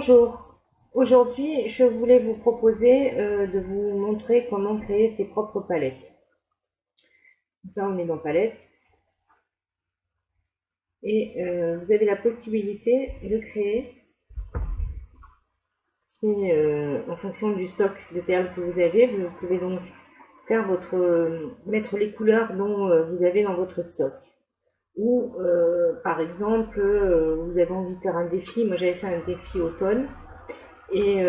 Bonjour, aujourd'hui je voulais vous proposer de vous montrer comment créer ses propres palettes. Donc là on est dans palette et vous avez la possibilité de créer en fonction du stock de perles que vous avez. Vous pouvez donc faire mettre les couleurs dont vous avez dans votre stock. Ou par exemple vous avez envie de faire un défi. Moi j'avais fait un défi automne. Et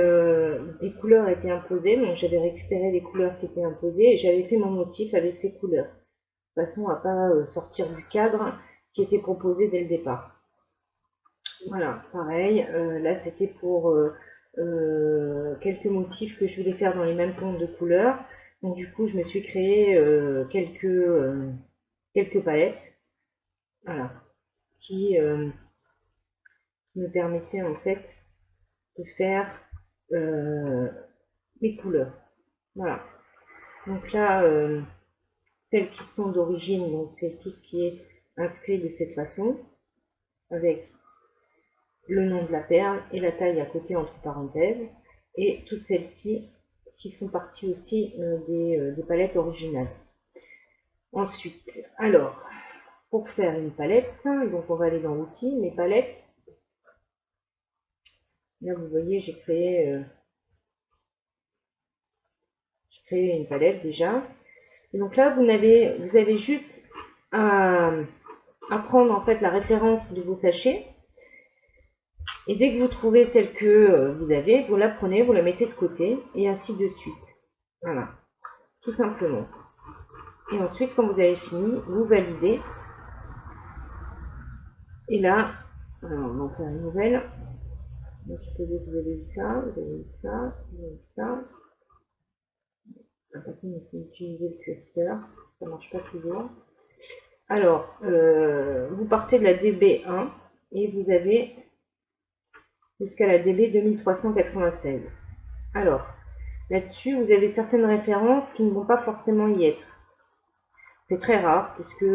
des couleurs étaient imposées, donc j'avais récupéré les couleurs qui étaient imposées et j'avais fait mon motif avec ces couleurs, de façon à pas sortir du cadre qui était proposé dès le départ. Voilà, pareil, là c'était pour quelques motifs que je voulais faire dans les mêmes tons de couleurs, donc du coup je me suis créé quelques palettes, voilà, qui me permettaient en fait de faire les couleurs. Voilà. Donc là, celles qui sont d'origine, donc c'est tout ce qui est inscrit de cette façon, avec le nom de la perle et la taille à côté entre parenthèses, et toutes celles-ci qui font partie aussi des palettes originales. Ensuite, alors, pour faire une palette, donc on va aller dans outils, mes palettes. Là, vous voyez, j'ai créé une palette déjà. Et donc là, vous avez juste à prendre en fait la référence de vos sachets. Et dès que vous trouvez celle que vous avez, vous la prenez, vous la mettez de côté, et ainsi de suite. Voilà, tout simplement. Et ensuite, quand vous avez fini, vous validez. Et là, alors on va faire une nouvelle. Donc, supposez que vous avez vu ça, vous avez vu ça, vous avez vu ça. Après, il faut utiliser le curseur, ça ne marche pas toujours. Alors, vous partez de la DB1 et vous avez jusqu'à la DB 2396. Alors, là-dessus, vous avez certaines références qui ne vont pas forcément y être. C'est très rare puisque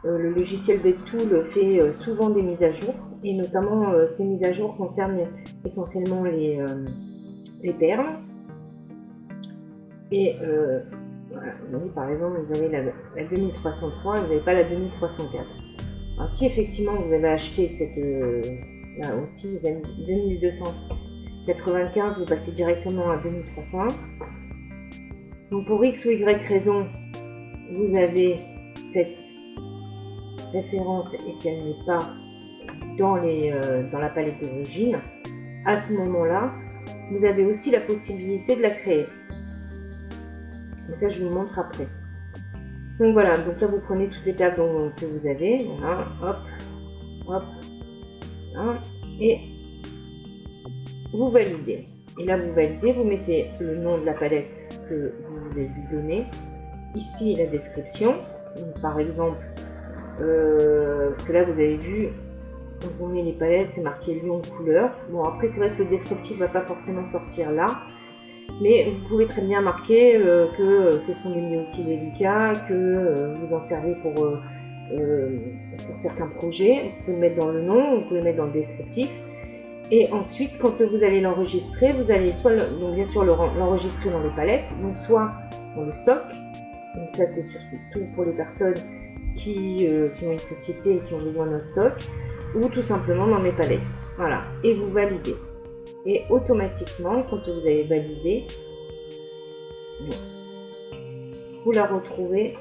le logiciel BetTool fait souvent des mises à jour et notamment ces mises à jour concernent essentiellement les perles. Et voilà, vous voyez, par exemple, vous avez la 2303 et vous n'avez pas la 2304. Alors si effectivement vous avez acheté cette là aussi 2295, vous passez directement à 2301. Donc pour X ou Y raison, vous avez cette référence et qu'elle n'est pas dans la palette d'origine, à ce moment-là, vous avez aussi la possibilité de la créer. Mais ça, je vous montre après. Donc voilà, donc là, vous prenez toutes les perles que vous avez, voilà, hop, hop, voilà, et vous validez. Et là, vous validez, vous mettez le nom de la palette que vous avez donné. Ici, la description. Donc, par exemple, parce que là, vous avez vu, quand on met les palettes, c'est marqué Lyon couleur. Bon, après, c'est vrai que le descriptif ne va pas forcément sortir là. Mais vous pouvez très bien marquer que ce sont des milieux délicats, que vous en servez pour certains projets. Vous pouvez le mettre dans le nom, vous pouvez le mettre dans le descriptif. Et ensuite, quand vous allez l'enregistrer, vous allez soit donc bien sûr l'enregistrer dans les palettes, donc soit dans le stock. Donc ça, c'est surtout pour les personnes qui ont une société et qui ont besoin d'un stock, ou tout simplement dans mes palettes. Voilà, et vous validez. Et automatiquement, quand vous avez validé, vous la retrouvez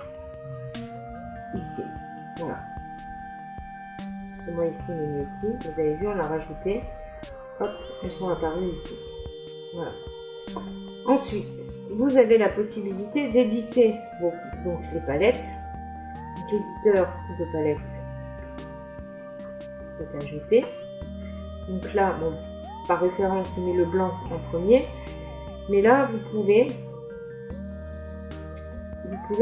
ici. Voilà. Et moi ici, mes ici, vous avez vu, on a rajouté. Hop, elles sont apparues ici. Voilà. Ensuite, vous avez la possibilité d'éditer donc les palettes. L'éditeur de palette est ajouté. Donc là, bon, par référence, il met le blanc en premier. Mais là, vous pouvez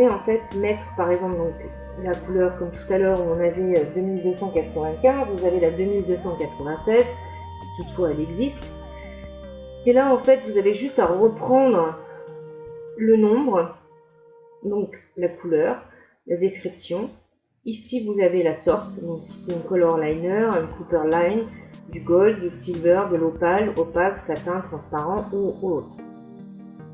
en fait mettre, par exemple, donc, la couleur comme tout à l'heure où on avait 2295, vous avez la 2296, toutefois elle existe. Et là, en fait, vous avez juste à reprendre le nombre, donc la couleur, la description. Ici, vous avez la sorte, donc si c'est une color liner, un Cooper line, du gold, du silver, de l'opale, opaque, satin, transparent ou autre.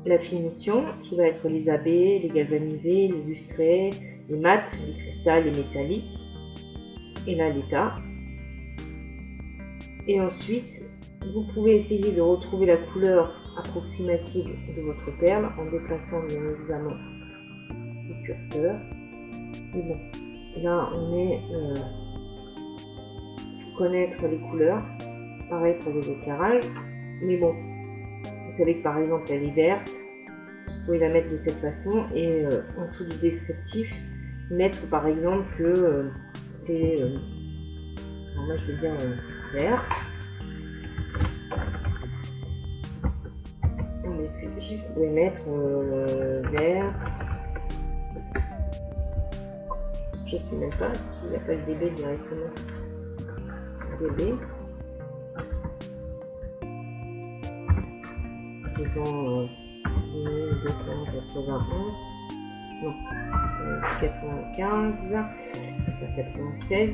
La finition qui va être les abbés, les galvanisés, les lustrés, les mats, les cristals, les métalliques, et là l'état. Et ensuite, vous pouvez essayer de retrouver la couleur approximative de votre perle en déplaçant bien évidemment le curseur. Mais bon, là on est pour connaître les couleurs, pareil pour les éclairages. Mais bon, vous savez que par exemple elle est verte, vous pouvez la mettre de cette façon et en dessous du descriptif, mettre par exemple que c'est, moi je vais dire vert. En descriptif, vous pouvez mettre vert. Je ne sais même pas s'il n'y a pas le DB directement. DB. Faisant 1291. Non. 95. 96.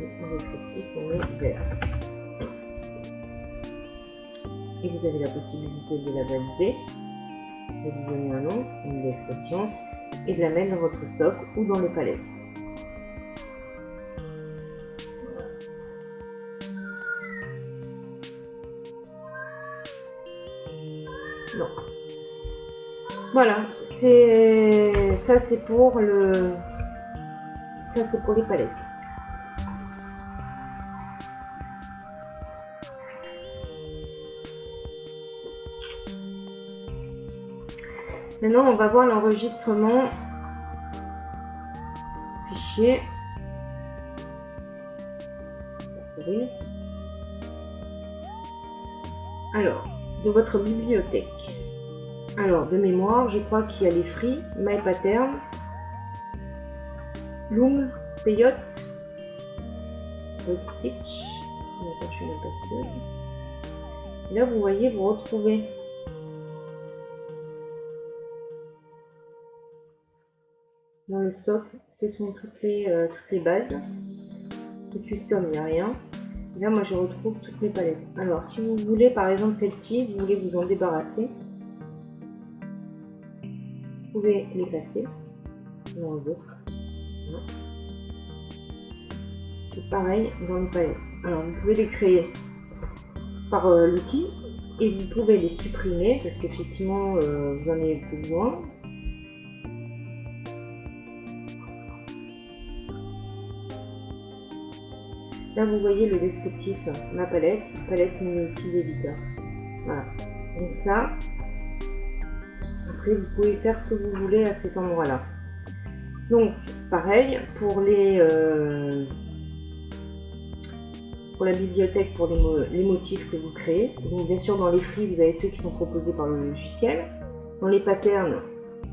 En descriptif, on est vert. Et vous avez la possibilité de la valider, de lui donner un nom, une description, et de la mettre dans votre stock ou dans les palettes. Non. Voilà, ça c'est pour les palettes. Maintenant, on va voir l'enregistrement fichier. Alors, de votre bibliothèque. Alors, de mémoire, je crois qu'il y a les Free, My Pattern, Loom, Peyote, Stitch. Et là, vous voyez, vous retrouvez dans le stock, ce sont toutes les bases. Le custom, il n'y a rien. Et là, moi, je retrouve toutes mes palettes. Alors, si vous voulez, par exemple, celle-ci, vous voulez vous en débarrasser, vous pouvez l'effacer. Dans les autres. C'est pareil dans les palettes. Alors, vous pouvez les créer par l'outil et vous pouvez les supprimer parce qu'effectivement, vous en avez plus besoin. Là, vous voyez le descriptif, ma palette multi-éditeur. Voilà. Donc ça, après, vous pouvez faire ce que vous voulez à cet endroit-là. Donc, pareil, pour la bibliothèque, pour les motifs que vous créez. Donc, bien sûr, dans les free, vous avez ceux qui sont proposés par le logiciel. Dans les patterns,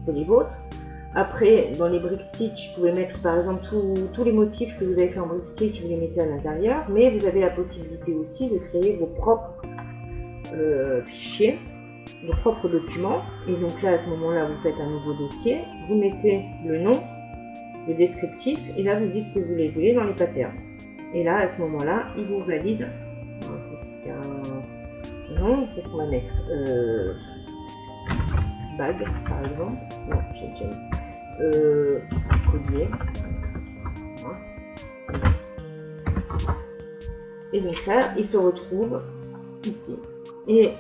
c'est les vôtres. Après, dans les brick stitch, vous pouvez mettre par exemple tous les motifs que vous avez fait en brick stitch, vous les mettez à l'intérieur, mais vous avez la possibilité aussi de créer vos propres fichiers, vos propres documents. Et donc là, à ce moment-là, vous faites un nouveau dossier, vous mettez le nom, le descriptif, et là, vous dites que vous les voulez dans les patterns. Et là, à ce moment-là, il vous valide. Non, qu'est-ce qu'on va mettre bag, par exemple. Non, j'ai déjà mis. Collier. Et donc ça, il se retrouve ici. Et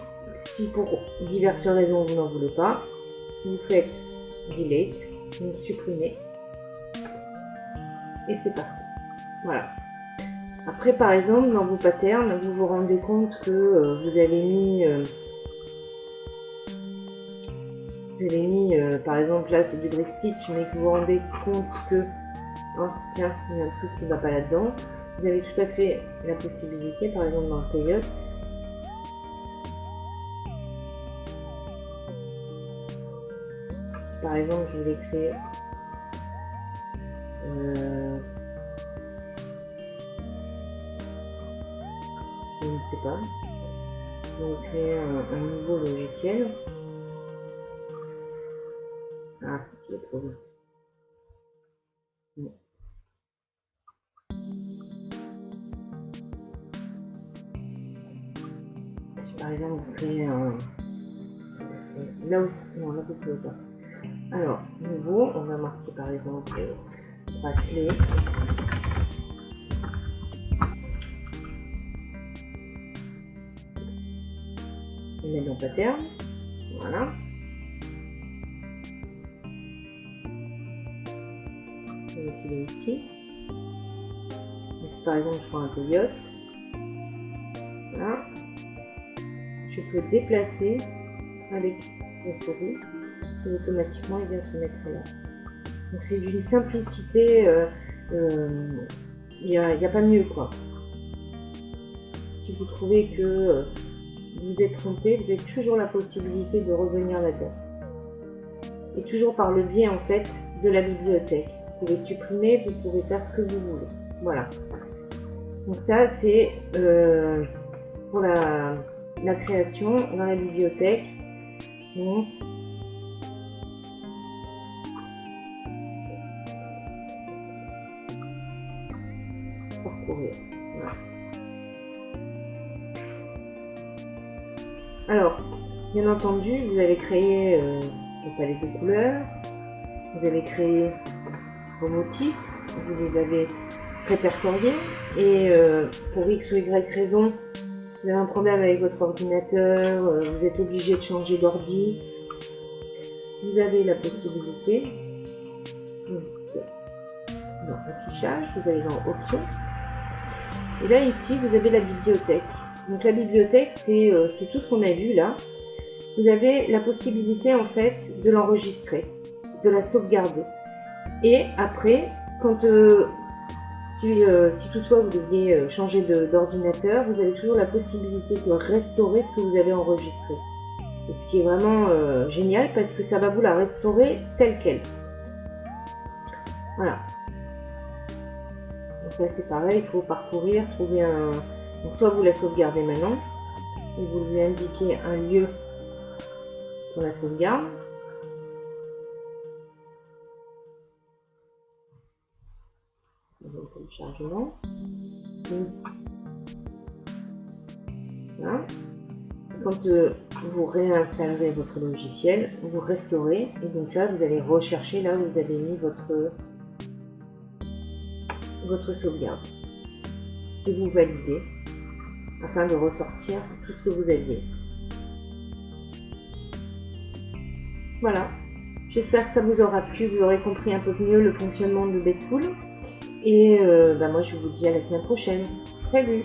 si pour diverses raisons vous n'en voulez pas, vous faites delete, donc supprimer. Et c'est parti. Voilà. Après, par exemple, dans vos patterns, vous vous rendez compte que vous avez mis par exemple là c'est du brick stitch, mais que vous vous rendez compte que tiens, il y a un truc qui ne va pas là-dedans, vous avez tout à fait la possibilité, par exemple dans le Peyote, par exemple je voulais créer je ne sais pas, je vais créer un nouveau logiciel. Ah, je l'ai trouvé. par exemple, vous créez un... Là aussi, non, là vous pouvez pas. Alors, nouveau, on va marquer par exemple bracelet. On met dans pattern. Voilà. On va filer ici. Donc, par exemple, je prends un coyote. Voilà. Je peux déplacer avec la souris et automatiquement il vient se mettre là. Donc c'est d'une simplicité, il n'y a pas mieux quoi. Si vous trouvez que vous êtes trompé, vous avez toujours la possibilité de revenir là-dedans. Et toujours par le biais en fait de la bibliothèque. Vous pouvez supprimer, vous pouvez faire ce que vous voulez. Voilà. Donc ça c'est pour la création dans la bibliothèque. Donc, parcourir. Voilà. Alors, bien entendu, vous avez créé le palette de couleurs, vous avez créé vos motifs, vous les avez répertoriés, et pour X ou Y raison, vous avez un problème avec votre ordinateur, vous êtes obligé de changer d'ordi, vous avez la possibilité, dans affichage, vous allez dans options, et là ici vous avez la bibliothèque. Donc la bibliothèque c'est tout ce qu'on a vu là. Vous avez la possibilité en fait de l'enregistrer, de la sauvegarder. Et après, quand si toutefois vous deviez changer d'ordinateur, vous avez toujours la possibilité de restaurer ce que vous avez enregistré. Et ce qui est vraiment génial parce que ça va vous la restaurer telle quelle. Voilà. Donc là c'est pareil, il faut parcourir, trouver un... Donc soit vous la sauvegardez maintenant, et vous lui indiquez un lieu pour la sauvegarde. Le téléchargement. Voilà. Quand vous réinstallerez votre logiciel, vous restaurez, et donc là vous allez rechercher là où vous avez mis votre sauvegarde. Et vous validez afin de ressortir tout ce que vous aviez. Voilà, j'espère que ça vous aura plu, vous aurez compris un peu mieux le fonctionnement de Betpool. Et moi je vous dis à la semaine prochaine. Salut!